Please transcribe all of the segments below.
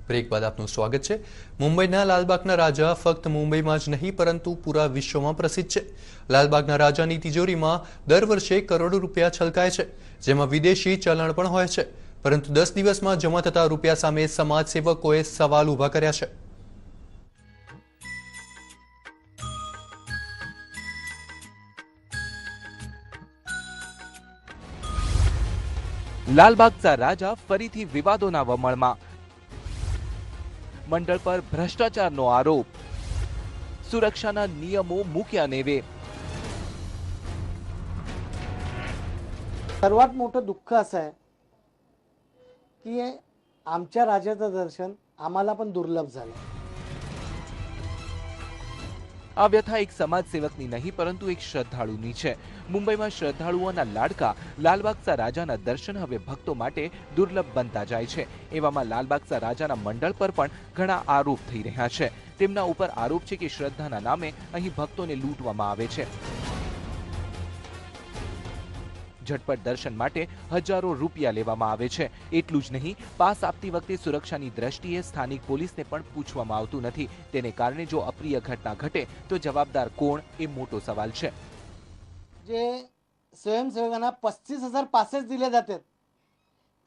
Break બાદ આપનું સ્વાગત છે। મુંબઈના લાલબાગના રાજા ફક્ત મુંબઈમાં જ નહીં પરંતુ પૂરા વિશ્વમાં પ્રસિદ્ધ છે। લાલબાગના રાજાની તિજોરીમાં દર વર્ષે કરોડો રૂપિયા છલકાય છે, જેમાં વિદેશી ચલણ પણ હોય છે, પરંતુ 10 દિવસમાં જમા થતા રૂપિયા સામે સમાજસેવકોએ સવાલ ઊભા કર્યા છે। લાલબાગचा રાજા ફરીથી વિવાદોના વમળમાં, મંડળ પર ભ્રષ્ટાચારનો આરોપ, સુરક્ષાના નિયમો મૂક્યા નેવે। सर्वात मोठं दुःख असं आहे की आमच्या राजाचं दर्शन आम्हाला पण दुर्लभ झालं। આ વ્યથા એક સમાજસેવકની નહીં પરંતુ એક શ્રદ્ધાળુની છે। મુંબઈમાં શ્રદ્ધાળુઓના લાડકા લાલબાગचा રાજાના દર્શન હવે ભક્તો માટે દુર્લભ બનતા જાય છે। એવામાં લાલબાગचा રાજાના મંડળ પર પણ ઘણા આરોપ થઈ રહ્યા છે। તેમના ઉપર આરોપ છે કે શ્રદ્ધાના નામે અહીં ભક્તોને લૂંટવામાં આવે છે। झटपट दर्शन माटे हजारों रूपिया लेवामां आवे छे। एटलुं ज नहीं, पास आपती वखते सुरक्षानी दृष्टिए स्थानिक पोलीसने पण पूछवामां आवतुं नथी। तेने कारणे जो अप्रिय घटना घटे तो जवाबदार कोण ए मोटो सवाल छे। जे स्वयंसेवकांना 35,000 पासेस दिले जातात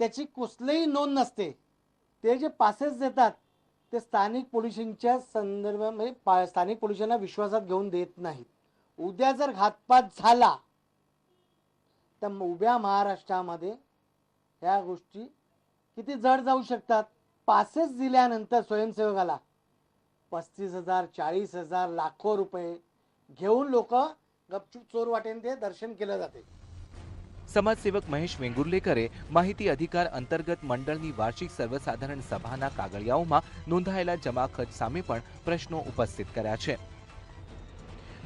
त्याची कुठलीही नोंद नसते। ते जे पासेस देतात ते स्थानिक पोलिसांच्या संदर्भामध्ये स्थानिक पोलिसांना विश्वासात घेऊन देत नाहीत। उद्या जर घातपात झाला तर उभ्या महाराष्ट्रामध्ये ह्या गोष्टी किती जड जाऊ शकतात। पासेस दिल्यानंतर स्वयंसेवकाला 35,000 40,000 लाखो रुपये घेऊन लोक गपचूप चोर वाटेने ते दर्शन केले जाते। समाजसेवक महेश वेंगुर्लेकरे माहिती अधिकार अंतर्गत मंडळनी वार्षिक सर्वसाधारण सभाना कागळियाओमां नोंधाયેલા जमा खर्च सामे पण प्रश्नो उपस्थित कर्या छे।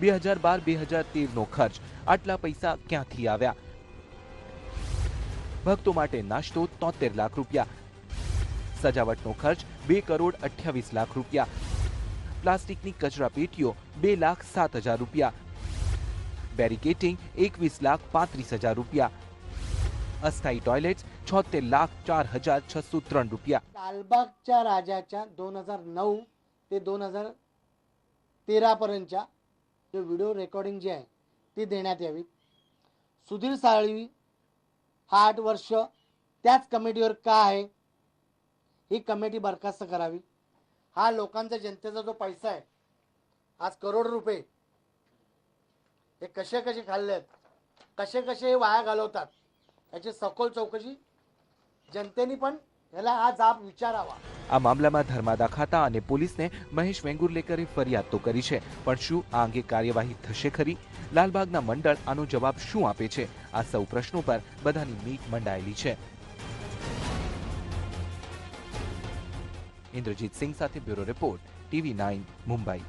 2012-2013 નો ખર્ચ, આટલા પૈસા ક્યાંથી આવ્યા? ભક્તો માટે નાસ્તો 73 લાખ રૂપિયા, સજાવટનો ખર્ચ 2 કરોડ 28 લાખ રૂપિયા, પ્લાસ્ટિકની કચરા પેટીઓ 2,07,000 રૂપિયા, બેરિકેટિંગ 21,35,000 રૂપિયા, અસ્થાયી ટોયલેટ્સ 76,04,603 રૂપિયા। लालबागच्या राजाच्या 2009 ते 2013 पर्यंतच्या जे व्हिडिओ रेकॉर्डिंग जे आहे ती देण्यात यावी। सुधीर साळवी 8 वर्ष त्याच कमिटीवर का आहे, ही कमिटी बरखास्त करावी। हा लोकांचा जनतेचा जो पैसा आहे, आज करोड रुपये हे कसे कसे खाल्लेत, कसे कसे वाया घालवतात, याची सखोल चौकशी जनतेने पण याला आज आप विचारावा। આ મામલામાં ધર્માદા ખાતા અને પોલીસને મહેશ વેંગુર્લેકરે ફરિયાદ તો કરી છે, પણ શું આ અંગે કાર્યવાહી થશે ખરી? લાલબાગના મંડળ આનો જવાબ શું આપે છે? આ સૌ પ્રશ્નો પર બધાની મીટ મંડાયેલી છે। ઇન્દ્રજીત સિંહ સાથે બ્યુરો રિપોર્ટ, TV9 મુંબઈ।